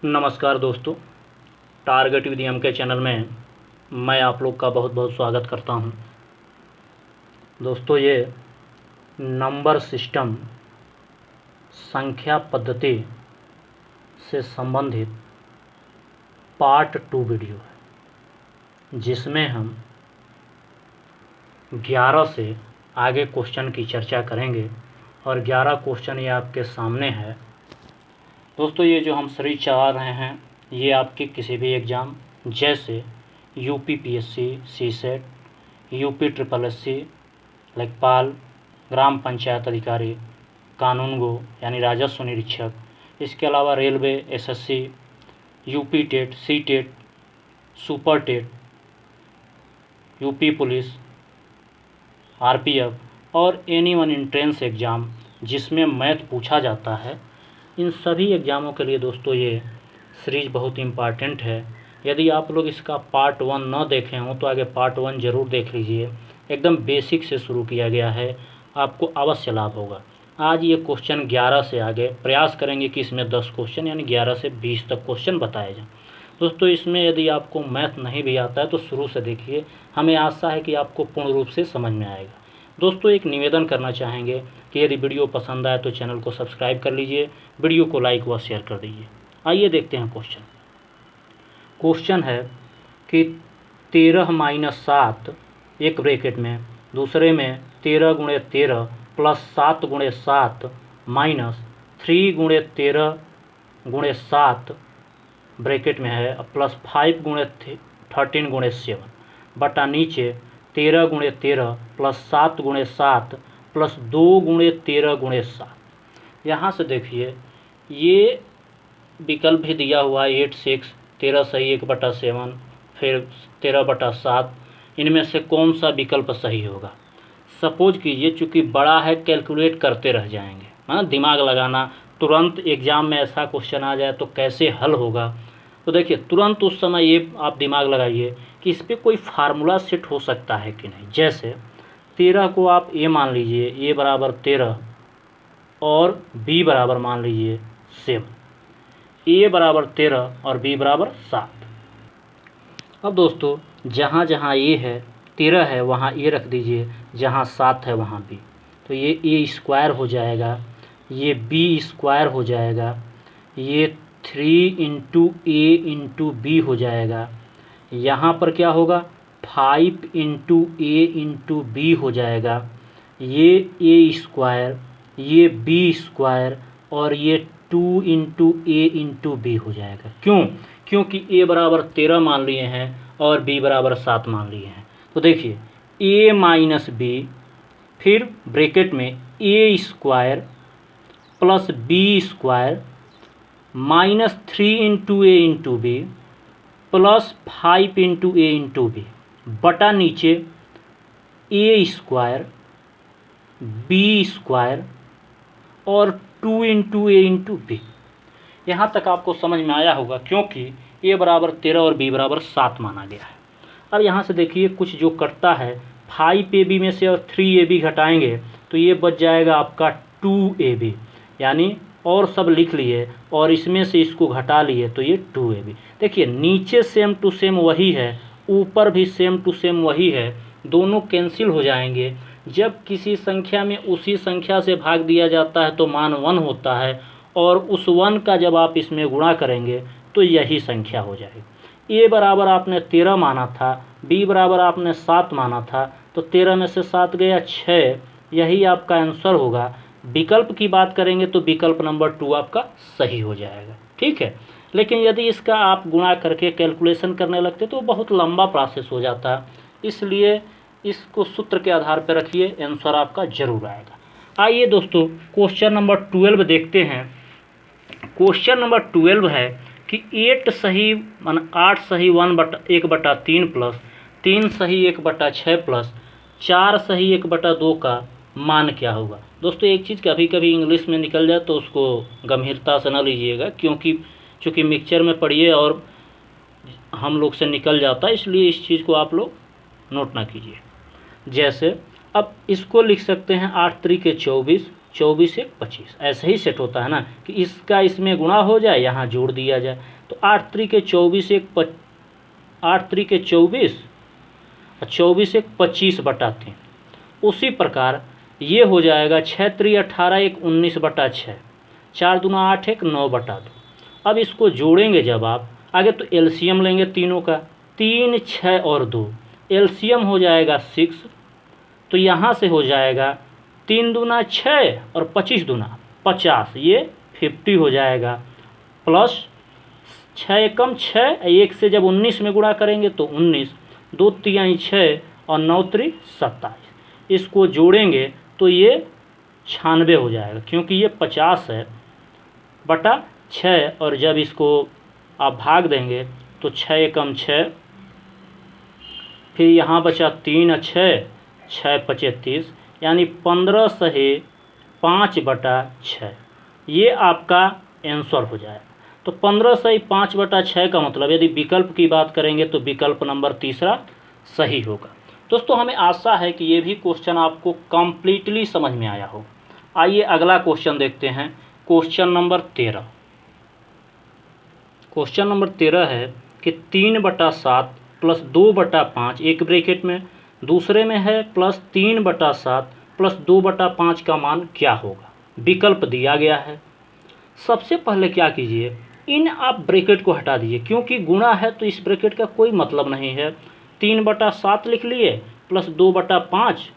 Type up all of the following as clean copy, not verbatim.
नमस्कार दोस्तों, target with M के चैनल में मैं आप लोग का बहुत बहुत स्वागत करता हूं। दोस्तों, ये नंबर सिस्टम संख्या पद्धति से संबंधित पार्ट 2 वीडियो है, जिसमें हम 11 से आगे क्वेश्चन की चर्चा करेंगे और 11 क्वेश्चन ये आपके सामने है। दोस्तों, ये जो हम सीरीज चला रहे हैं ये आपके किसी भी एग्ज़ाम जैसे UPPSC, CSAT, UP triple SC, लेखपाल, ग्राम पंचायत अधिकारी, कानूनगो यानी राजस्व निरीक्षक, इसके अलावा railway, SSC, UP TET, C TET, super TET, UP police, RPF और एनी वन एंट्रेंस एग्ज़ाम जिसमें मैथ पूछा जाता है, इन सभी एग्ज़ामों के लिए दोस्तों ये सीरीज बहुत इम्पॉर्टेंट है। यदि आप लोग इसका पार्ट 1 न देखे हों तो आगे पार्ट 1 ज़रूर देख लीजिए। एकदम बेसिक से शुरू किया गया है, आपको अवश्य लाभ होगा। आज ये क्वेश्चन 11 से आगे प्रयास करेंगे कि इसमें 10 क्वेश्चन यानी 11 से 20 तक क्वेश्चन बताए जाएँ। दोस्तों, इसमें यदि आपको मैथ नहीं भी आता है तो शुरू से देखिए, हमें आशा है कि आपको पूर्ण रूप से समझ में आएगा। दोस्तों, एक निवेदन करना चाहेंगे कि यदि वीडियो पसंद आए तो चैनल को सब्सक्राइब कर लीजिए, वीडियो को लाइक व शेयर कर दीजिए। आइए देखते हैं क्वेश्चन है कि 13 - 7 एक ब्रैकेट में, दूसरे में 13 × 13 + 7 × 7 माइनस 3 × 13 × 7 ब्रैकेट में है + 5 × 13 × 7 बटा नीचे 13 × 13 + 7 × 7 + 2 × 13 × 7। यहाँ से देखिए ये विकल्प भी दिया हुआ है 8 6, 13 सही 1/7, फिर 13/7। इनमें से कौन सा विकल्प सही होगा? सपोज कीजिए चूँकि बड़ा है, कैलकुलेट करते रह जाएंगे, हाँ, दिमाग लगाना। तुरंत एग्ज़ाम में ऐसा क्वेश्चन आ जाए तो कैसे हल होगा? तो देखिए, तुरंत उस समय ये आप दिमाग लगाइए कि इस पर कोई फार्मूला सेट हो सकता है कि नहीं। जैसे 13 को आप ए मान लीजिए, ए बराबर 13 और बी बराबर मान लीजिए 7, ए बराबर 13 और बी बराबर 7। अब दोस्तों, जहाँ जहाँ ए है 13 है वहाँ ए रख दीजिए, जहाँ 7 है वहाँ बी। तो ये ए स्क्वायर हो जाएगा, ये बी स्क्वायर हो जाएगा, ये 3 × ए × बी हो जाएगा। यहाँ पर क्या होगा? 5 × ए × बी हो जाएगा। ये ए स्क्वायर, ये बी स्क्वायर और ये 2 × ए × बी हो जाएगा। क्यों? क्योंकि ए बराबर 13 मान लिए हैं और बी बराबर 7 मान लिए हैं। तो देखिए ए माइनस बी, फिर ब्रैकेट में A square plus B square minus 3 × A × B plus 5 × A × B बटा नीचे ए स्क्वायर, बी स्क्वायर और 2 × ए × बी। यहाँ तक आपको समझ में आया होगा, क्योंकि ए बराबर 13 और बी बराबर 7 माना गया है। अब यहाँ से देखिए कुछ जो कटता है, 5ab में से और 3ab घटाएंगे तो ये बच जाएगा आपका 2ab, यानी और सब लिख लिए और इसमें से इसको घटा लिए तो ये 2ab। देखिए नीचे सेम टू सेम वही है, ऊपर भी सेम टू सेम वही है, दोनों कैंसिल हो जाएंगे। जब किसी संख्या में उसी संख्या से भाग दिया जाता है तो मान 1 होता है, और उस 1 का जब आप इसमें गुणा करेंगे तो यही संख्या हो जाएगी। ए बराबर आपने 13 माना था, बी बराबर आपने 7 माना था, तो 13 में से 7 गया 6, यही आपका आंसर होगा। विकल्प की बात करेंगे तो विकल्प नंबर 2 आपका सही हो जाएगा, ठीक है। लेकिन यदि इसका आप गुणा करके कैलकुलेशन करने लगते तो बहुत लंबा प्रोसेस हो जाता, इसलिए इसको सूत्र के आधार पर रखिए, आंसर आपका जरूर आएगा। आइए दोस्तों क्वेश्चन नंबर 12 देखते हैं। क्वेश्चन नंबर 12 है कि 8 सही 8 सही 1/3 प्लस 3 सही 1/6 प्लस 4 सही 1/2 का मान क्या होगा? दोस्तों, एक चीज़ कभी कभी इंग्लिश में निकल जाए तो उसको गंभीरता से न लीजिएगा, क्योंकि चूँकि मिक्सचर में पढ़िए और हम लोग से निकल जाता है, इसलिए इस चीज़ को आप लोग नोट ना कीजिए। जैसे अब इसको लिख सकते हैं 8 × 3 = 24 24 एक 25, ऐसे ही सेट होता है ना कि इसका इसमें गुणा हो जाए, यहाँ जोड़ दिया जाए। तो 8 त्रिक 24 एक 8 त्रिक 24 और 24 एक 25/3। उसी प्रकार ये हो जाएगा 6 त्रिक 18 एक 19/6, 4 दूना 8 एक 9/2। अब इसको जोड़ेंगे जब आप आगे तो एलसीएम लेंगे तीनों का, 3 6 और 2, एलसीएम हो जाएगा 6। तो यहाँ से हो जाएगा 3 दूना 6 और 25 दूना 50, ये 50 हो जाएगा। प्लस 6 एकम 6, एक से जब 19 में गुणा करेंगे तो 19, 2 तिहाई 6 और 9 त्रिक 27। इसको जोड़ेंगे तो ये 96 हो जाएगा, क्योंकि ये 50 है बटा 6, और जब इसको आप भाग देंगे तो 6 एकम 6, फिर यहाँ बचा 3 6, 6 35, यानी 15 सही 5/6। ये आपका आंसर हो जाएगा। तो 15 सही 5/6 का मतलब यदि विकल्प की बात करेंगे तो विकल्प नंबर तीसरा सही होगा। दोस्तों हमें आशा है कि ये भी क्वेश्चन आपको कम्प्लीटली समझ में आया हो। आइए अगला क्वेश्चन देखते हैं, क्वेश्चन नंबर 13। क्वेश्चन नंबर 13 है कि 3/7 प्लस 2/5 एक ब्रैकेट में, दूसरे में है प्लस 3/7 प्लस 2/5 का मान क्या होगा। विकल्प दिया गया है। सबसे पहले क्या कीजिए, इन आप ब्रैकेट को हटा दीजिए, क्योंकि गुणा है तो इस ब्रैकेट का कोई मतलब नहीं है। 3/7 लिख लिए प्लस 2/5,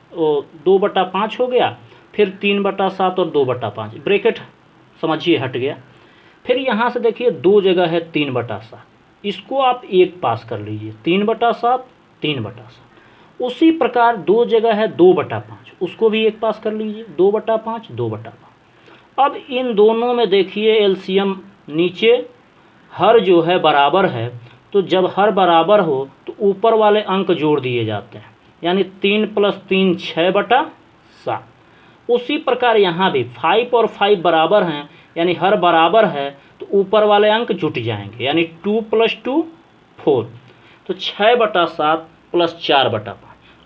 2/5 हो गया, फिर 3/7 और 2/5, ब्रैकेट समझिए हट गया। फिर यहाँ से देखिए 2 जगह है 3/7, इसको आप एक पास कर लीजिए, 3/7 3/7। उसी प्रकार 2 जगह है 2/5, उसको भी एक पास कर लीजिए, 2/5 2/5। अब इन दोनों में देखिए एलसीएम नीचे हर जो है बराबर है, तो जब हर बराबर हो तो ऊपर वाले अंक जोड़ दिए जाते हैं, यानी 3 + 3 6/7। उसी प्रकार यहाँ भी 5 और 5 बराबर हैं, यानी हर बराबर है तो ऊपर वाले अंक जुट जाएंगे, यानी 2 + 2 4, तो 6/7 प्लस 4/5।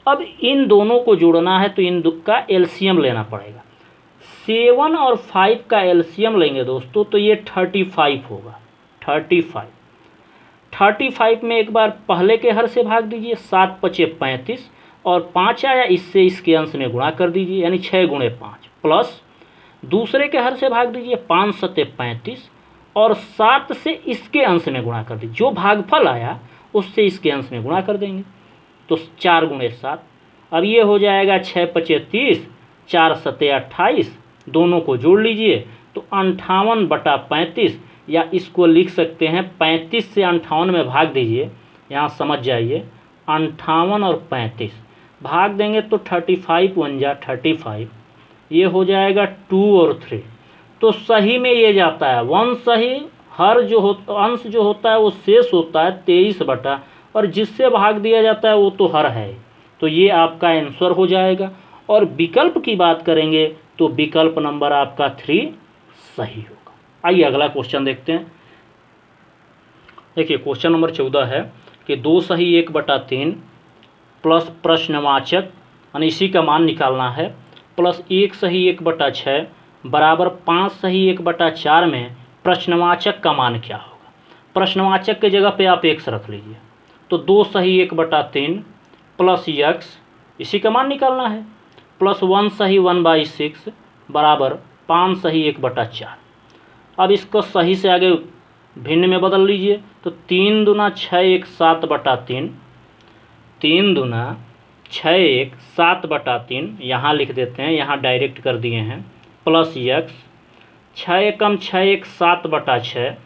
अब इन दोनों को जोड़ना है तो इन का एलसीएम लेना पड़ेगा। 7 और 5 का एलसीएम लेंगे दोस्तों तो ये 35 होगा। 35 में एक बार पहले के हर से भाग दीजिए, 7 × 5 = 35, और 5 आया इससे इसके अंश में गुणा कर दीजिए, यानी 6 × 5, प्लस दूसरे के हर से भाग दीजिए, 5 × 7 = 35, और 7 से इसके अंश में गुणा कर दीजिए, जो भागफल आया उससे इसके अंश में गुणा कर देंगे, तो 4 × 7। अब ये हो जाएगा 6 × 5 = 30, 4 × 7 = 28, दोनों को जोड़ लीजिए तो 58/35, या इसको लिख सकते हैं 35 से 58 में भाग दीजिए, यहाँ समझ जाइए 58 और 35 भाग देंगे तो 35 × 1 = 35, ये हो जाएगा 2 और 3। तो सही में ये जाता है 1 सही, हर जो अंश जो होता है वो शेष होता है 23/, और जिससे भाग दिया जाता है वो तो हर है, तो ये आपका आंसर हो जाएगा। और विकल्प की बात करेंगे तो विकल्प नंबर आपका 3 सही होगा। आइए अगला क्वेश्चन देखते हैं। देखिए क्वेश्चन नंबर 14 है कि 2 सही 1/3 प्लस प्रश्नवाचक, यानी इसी का मान निकालना है, प्लस 1 सही 1/6 बराबर 5 सही 1/4 में प्रश्नवाचक का मान क्या होगा। प्रश्नवाचक के जगह पे आप x रख लीजिए, तो 2 सही 1/3 प्लस x, इसी का मान निकालना है, प्लस 1 सही 1/6 बराबर 5 सही 1/4। अब इसको सही से आगे भिन्न में बदल लीजिए, तो 3 दूना 6 1 7/3, 3 दूना 6 1 7/3 यहाँ लिख देते हैं, यहाँ डायरेक्ट कर दिए हैं, प्लस x 6 एकम 6 1 7/6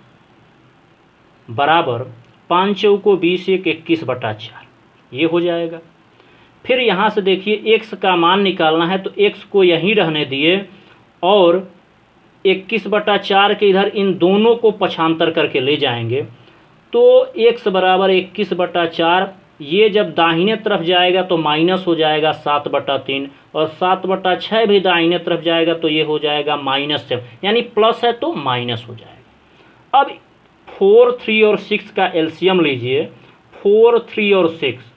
बराबर 5 चौको 20 1 21/4, ये हो जाएगा। फिर यहाँ से देखिए x का मान निकालना है, तो x को यहीं रहने दिए और 21/4 के इधर इन दोनों को पक्षांतर करके ले जाएंगे, तो x बराबर 21/4, ये जब दाहिने तरफ जाएगा तो माइनस हो जाएगा 7/3, और 7/6 भी दाहिने तरफ जाएगा तो ये हो जाएगा -7, यानी प्लस है तो माइनस हो जाएगा। अब 4 3 और 6 का एलसीएम लीजिए, 4 3 और 6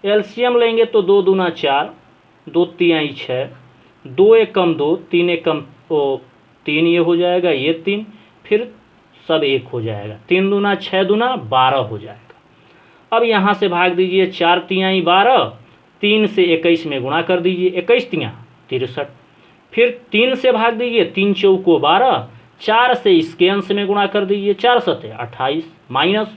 एलसीएम लेंगे तो 2 दूना 4, 2 तिहाई 6, 2 एकम 2, 3 एकम वो 3 ये हो जाएगा, ये 3, फिर सब 1 हो जाएगा। 3 दूना 6 दूना 12 हो जाएगा। अब यहाँ से भाग दीजिए, 4 तियाई 12, 3 से 21 में गुणा कर दीजिए, 21 तियां 63, फिर 3 से भाग दीजिए, 3 चौको 12, 4 से इसके अंश में गुणा कर दीजिए, 4 सते 28, माइनस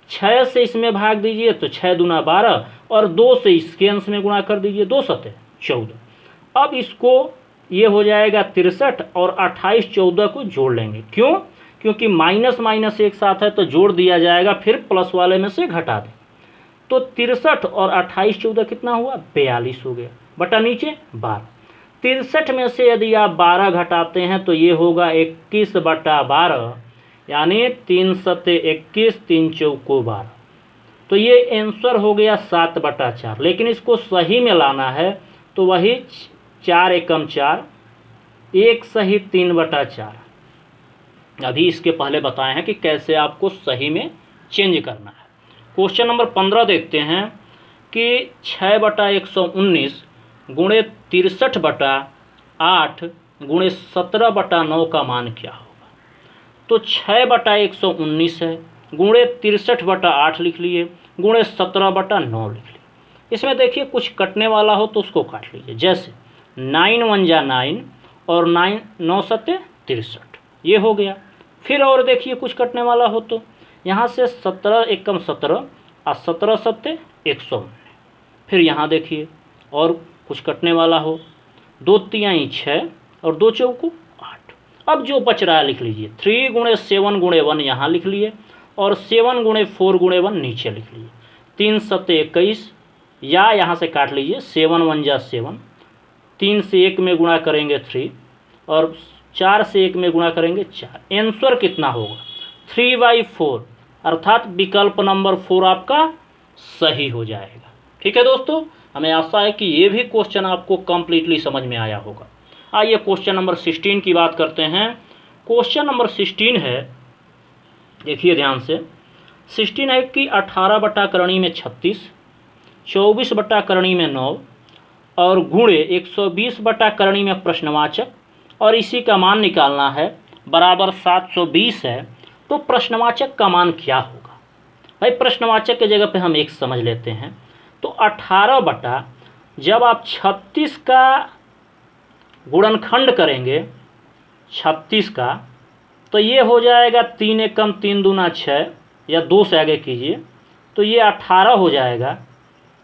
6 से इसमें भाग दीजिए तो 6 दूना 12, और 2 से इसके अंश में गुणा कर दीजिए, 2 सते 14। अब इसको ये हो जाएगा 63, और 28 14 को जोड़ लेंगे। क्यों? क्योंकि माइनस माइनस एक साथ है तो जोड़ दिया जाएगा, फिर प्लस वाले में से घटा दें। तो 63 और 28 14 कितना हुआ? 42 हो गया, बटा नीचे 12। 63 में से यदि आप 12 घटाते हैं तो ये होगा 21 बटा 12, यानी 3 सते 21, 3 चौको 12। तो ये आंसर हो गया 7 बटा 4। लेकिन इसको सही में लाना है तो वही 4 एकम 4, 1 सही 3 बटा 4। अभी इसके पहले बताए हैं कि कैसे आपको सही में चेंज करना है। क्वेश्चन नंबर 15 देखते हैं कि 6 बटा 119 गुणे 63 बटा 8 गुणे 17 बटा 9 का मान क्या होगा। तो 6 बटा 119 है, गुणे 63 बटा 8 लिख लिए, गुणे 17 बटा 9 लिख लिए। इसमें देखिए कुछ कटने वाला हो तो उसको काट लीजिए, जैसे 9 1 जा 9 और 9 सते 63, ये हो गया। फिर और देखिए कुछ कटने वाला हो तो यहाँ से 17 एकम 17 और 17 सत्ते 119। फिर यहाँ देखिए और कुछ कटने वाला हो, 2 तिहाई 6 और 2 चौको 8। अब जो बच रहा है लिख लीजिए, 3 गुणे 7 गुणे 1 यहाँ लिख लिए, और 7 गुणे 4 गुणे 1 नीचे लिख लिए। 3 सत्ते 21, या यहाँ से काट लीजिए, 7 1 जा 7, 3 से 1 में गुणा करेंगे 3, और 4 से 1 में गुणा करेंगे 4। आंसर कितना होगा? 3/4, अर्थात विकल्प नंबर 4 आपका सही हो जाएगा। ठीक है दोस्तों, हमें आशा है कि ये भी क्वेश्चन आपको कंप्लीटली समझ में आया होगा। आइए क्वेश्चन नंबर 16 की बात करते हैं। क्वेश्चन नंबर 16 है, देखिए ध्यान से, 16 है कि 18 बटा करणी में 36, 24 बटा करणी में 9 और गुणे 120 बटा करणी में प्रश्नवाचक, और इसी का मान निकालना है, बराबर 720 है। तो प्रश्नवाचक का मान क्या होगा? भाई प्रश्नवाचक के जगह पे हम एक समझ लेते हैं। तो 18 बटा, जब आप 36 का गुणनखंड करेंगे 36 का, तो ये हो जाएगा 3 एकम 3 दूना 6, या 2 से आगे कीजिए तो ये 18 हो जाएगा।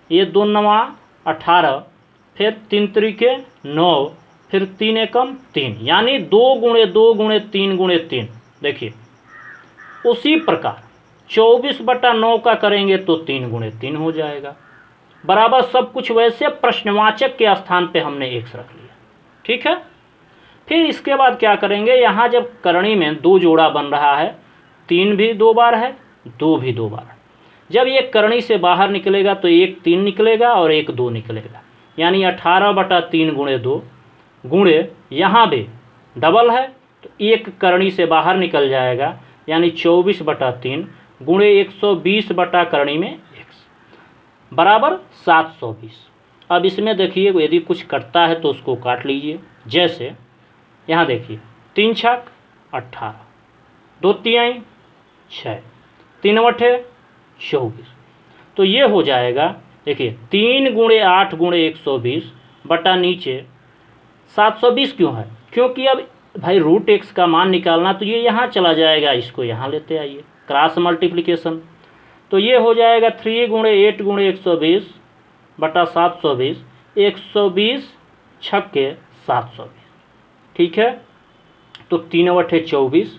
ये 2 नवा 18, फिर 3 त्रिके 9, फिर 3 एकम 3, यानी 2 गुणे 2 गुणे 3 गुणे 3। देखिए उसी प्रकार 24 बटा 9 का करेंगे तो 3 गुणे 3 हो जाएगा, बराबर सब कुछ वैसे, प्रश्नवाचक के स्थान पे हमने x रख लिया। ठीक है, फिर इसके बाद क्या करेंगे, यहाँ जब करणी में 2 जोड़ा बन रहा है, 3 भी 2 बार है, 2 भी 2 बार है। जब ये करणी से बाहर निकलेगा तो 1 3 निकलेगा और 1 2 निकलेगा, यानी 18 बटा 3 गुणे 2, गुणे यहाँ भी डबल है तो 1 करणी से बाहर निकल जाएगा, यानी 24 बटा 3 गुणे 120 बटा करणी में x, बराबर 720। अब इसमें देखिए यदि कुछ कटता है तो उसको काट लीजिए, जैसे यहाँ देखिए 3 छक 18, 2 तिहाई 6, 3 बटे 24। तो ये हो जाएगा, देखिए 3 गुणे 8 गुणे 120 बटा नीचे 720 क्यों है? क्योंकि अब भाई रूट x का मान निकालना, तो ये यहाँ चला जाएगा, इसको यहाँ लेते आइए, क्रॉस मल्टीप्लिकेशन। तो ये हो जाएगा 3 गुणे 8 गुणे 120 बटा 720, 120 छक्के 720। ठीक है, तो 3 बटे 24,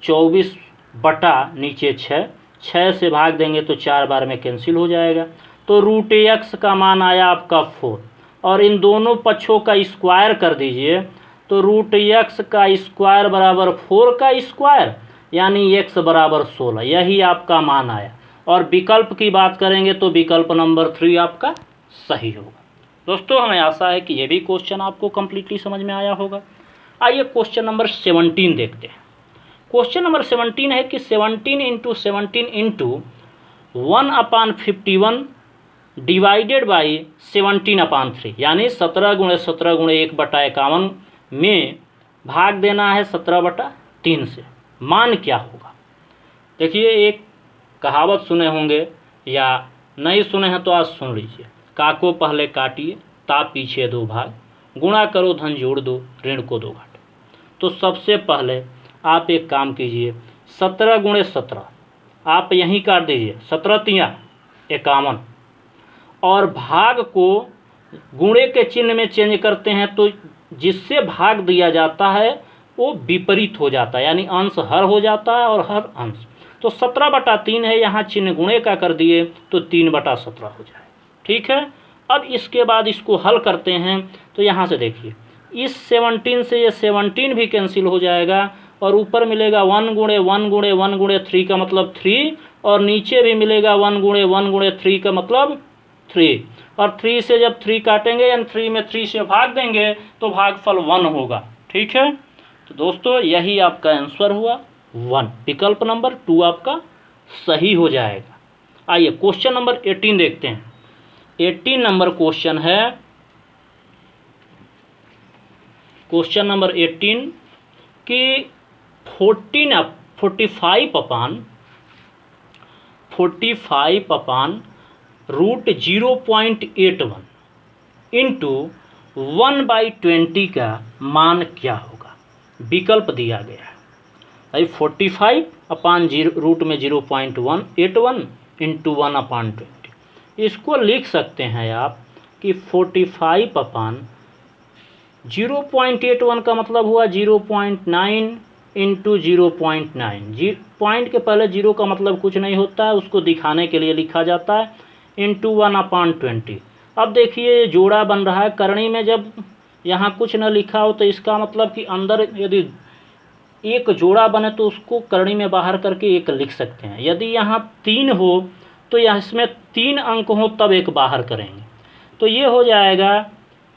24 बटा नीचे 6, 6 से भाग देंगे तो 4 बार में कैंसिल हो जाएगा। तो रूट x का मान आया आपका 4, और इन दोनों पक्षों का स्क्वायर कर दीजिए, तो रूट x का स्क्वायर बराबर 4 का स्क्वायर, यानी x बराबर 16, यही आपका मान आया। और विकल्प की बात करेंगे तो विकल्प नंबर 3 आपका सही होगा। दोस्तों हमें आशा है कि ये भी क्वेश्चन आपको कम्प्लीटली समझ में आया होगा। आइए क्वेश्चन नंबर 17 देखते हैं। क्वेश्चन नंबर 17 है कि 17 इंटू 17 इंटू 1/51 डिवाइडेड बाई 17/3, यानी 17 गुणे 17 गुणे 1/51 में भाग देना है 17/3 से। मान क्या होगा? देखिए, एक कहावत सुने होंगे या नहीं सुने हैं तो आज सुन लीजिए। काको पहले काटिए, ता पीछे दो भाग, गुणा करो धन जोड़ दो, ऋण को दो घाट। तो सबसे पहले आप एक काम कीजिए, 17 गुणे 17 आप यहीं काट दीजिए, 17 तियाँ 51, और भाग को गुणे के चिन्ह में चेंज करते हैं तो जिससे भाग दिया जाता है वो विपरीत हो जाता है, यानी अंश हर हो जाता है और हर अंश। तो 17/3 है, यहाँ चिन्ह गुणे का कर दिए तो 3/17 हो जाए। ठीक है, अब इसके बाद इसको हल करते हैं तो यहाँ से देखिए, इस 17 से ये 17 भी कैंसिल हो जाएगा और ऊपर मिलेगा 1 गुणे 1 गुणे 1 गुणे 3 का मतलब 3, और नीचे भी मिलेगा 1 गुणे 1 गुणे 3 का मतलब 3, और 3 से जब 3 काटेंगे यानी 3 में 3 से भाग देंगे तो भागफल 1 होगा। ठीक है, तो दोस्तों यही आपका आंसर हुआ 1। विकल्प नंबर 2 आपका सही हो जाएगा। आइए क्वेश्चन नंबर 18 देखते हैं। 18 नंबर क्वेश्चन है, क्वेश्चन नंबर 18 कि 45 अपान रूट 0.81 इंटू 1/20 का मान क्या होगा? विकल्प दिया गया है। भाई 45 अपान रूट में 0.181 इंटू 1/20, इसको लिख सकते हैं आप कि 45 अपान 0.81 का मतलब हुआ 0.9 इंटू 0.9। पॉइंट के पहले 0 का मतलब कुछ नहीं होता है, उसको दिखाने के लिए लिखा जाता है, इंटू 1/20। अब देखिए जोड़ा बन रहा है करणी में, जब यहाँ कुछ न लिखा हो तो इसका मतलब कि अंदर यदि एक जोड़ा बने तो उसको करणी में बाहर करके एक लिख सकते हैं। यदि यहाँ 3 हो तो यहाँ इसमें 3 अंक हो तब एक बाहर करेंगे, तो ये हो जाएगा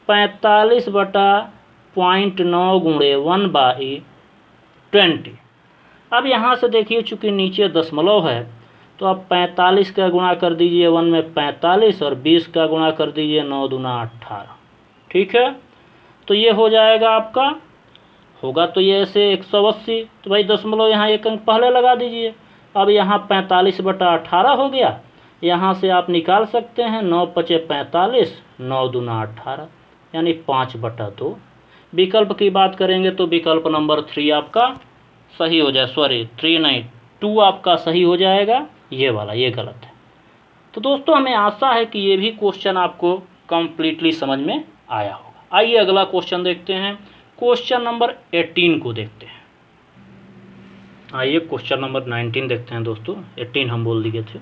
45/0.9 गुणे 1/20। अब यहाँ से देखिए चूँकि नीचे दशमलव है तो आप 45 का गुणा कर दीजिए 1 में 45 और 20 का गुणा कर दीजिए 9 दूना 18। ठीक है, तो ये हो जाएगा आपका, होगा तो ये ऐसे 180, तो भाई दशमलव यहाँ एक अंक पहले लगा दीजिए। अब यहाँ 45/18 हो गया, यहाँ से आप निकाल सकते हैं 9 × 5 = 45, 9 दूना 18 यानी 5/2। विकल्प की बात करेंगे तो विकल्प नंबर 3 आपका सही हो जाए, सॉरी 3 नहीं 2 आपका सही हो जाएगा, ये वाला ये गलत है। तो दोस्तों हमें आशा है कि ये भी क्वेश्चन आपको कम्प्लीटली समझ में आया होगा। आइए अगला क्वेश्चन देखते हैं, क्वेश्चन नंबर 18 को देखते हैं। आइए क्वेश्चन नंबर 19 देखते हैं दोस्तों, 18 हम बोल दिए थे।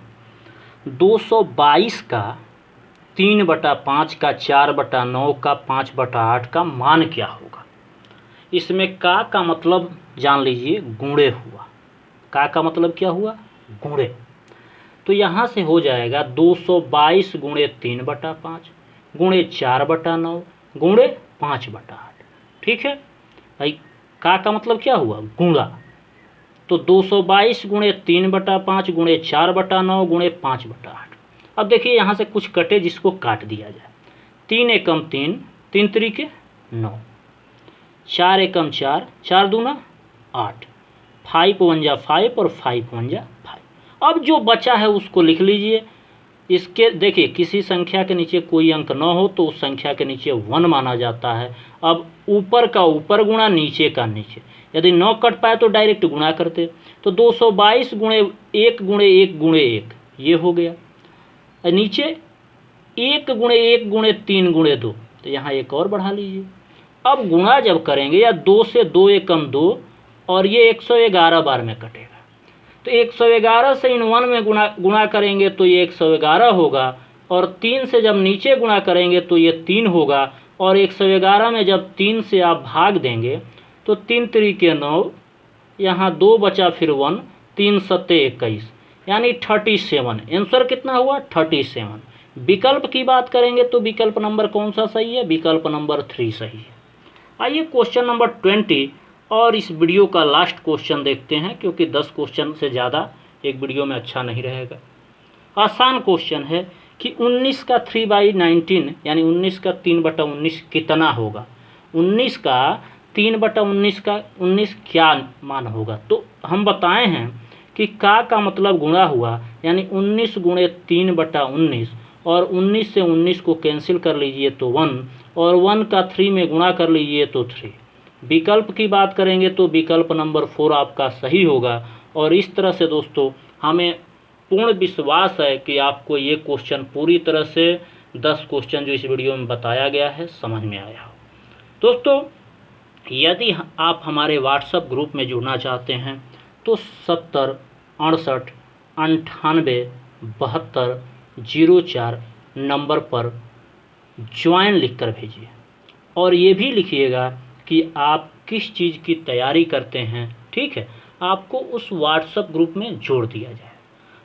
222 का 3/5 का 4/9 का 5/8 का मान क्या होगा? इसमें का मतलब जान लीजिए गुणे हुआ। का मतलब क्या हुआ? गुणे। तो यहाँ से हो जाएगा 222 गुणे 3/5 गुणे 4/9 गुणे 5/8। ठीक है भाई, का मतलब क्या हुआ? गुणा। तो 222 गुणे 3/5 गुणे 4/9 गुणे 5/8। अब देखिए यहाँ से कुछ कटे जिसको काट दिया जाए। 3 एकम 3, 3 त्रिके 9, 4 एकम 4, 4 दूना 8, 5 1 जा 5 और 5 1 जा 5। अब जो बचा है उसको लिख लीजिए। इसके देखिए किसी संख्या के नीचे कोई अंक न हो तो उस संख्या के नीचे 1 माना जाता है। अब ऊपर का ऊपर गुणा नीचे का नीचे, यदि 9 कट पाए तो डायरेक्ट गुणा करते। तो 222 गुणे 1 गुणे 1 गुणे 1 ये हो गया। नीचे 1 गुणे 1 गुणे 3 गुणे 2, तो यहाँ एक और बढ़ा लीजिए। अब गुणा जब करेंगे या 2 से 2 एकम 2 और ये 111 बार में कटेगा, तो 111 से इन 1 में गुणा करेंगे तो ये 111 होगा, और 3 से जब नीचे गुणा करेंगे तो ये 3 होगा, और 111 में जब 3 से आप भाग देंगे तो 3 त्रिके 9, यहाँ 2 बचा फिर 1, 3 सत्ते 21 यानी 37। आंसर कितना हुआ? 37। विकल्प की बात करेंगे तो विकल्प नंबर कौन सा सही है? विकल्प नंबर 3 सही है। आइए क्वेश्चन नंबर 20 और इस वीडियो का लास्ट क्वेश्चन देखते हैं, क्योंकि 10 क्वेश्चन से ज़्यादा एक वीडियो में अच्छा नहीं रहेगा। आसान क्वेश्चन है कि 19 का 3/19 यानी 19 का 3/19 कितना होगा? 19 का 3/19 का 19 क्या मान होगा। तो हम बताए हैं कि का मतलब गुणा हुआ, यानी 19 गुणे 3/19, और 19 से 19 को कैंसिल कर लीजिए तो 1, और 1 का 3 में गुणा कर लीजिए तो 3। विकल्प की बात करेंगे तो विकल्प नंबर 4 आपका सही होगा। और इस तरह से दोस्तों हमें पूर्ण विश्वास है कि आपको ये क्वेश्चन पूरी तरह से 10 क्वेश्चन जो इस वीडियो में बताया गया है समझ में आया हो। दोस्तों यदि आप हमारे व्हाट्सएप ग्रुप में जुड़ना चाहते हैं तो 70 68 98 72 04 नंबर पर ज्वाइन लिखकर भेजिए, और ये भी लिखिएगा कि आप किस चीज़ की तैयारी करते हैं। ठीक है, आपको उस व्हाट्सएप ग्रुप में जोड़ दिया जाए।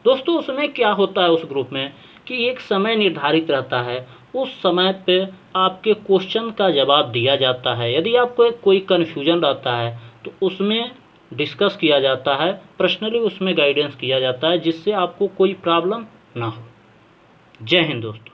दोस्तों उसमें क्या होता है, उस ग्रुप में कि एक समय निर्धारित रहता है, उस समय पे आपके क्वेश्चन का जवाब दिया जाता है। यदि आपको कोई कन्फ्यूजन रहता है तो उसमें डिस्कस किया जाता है, पर्सनली उसमें गाइडेंस किया जाता है, जिससे आपको कोई प्रॉब्लम ना हो। जय हिंद दोस्तों।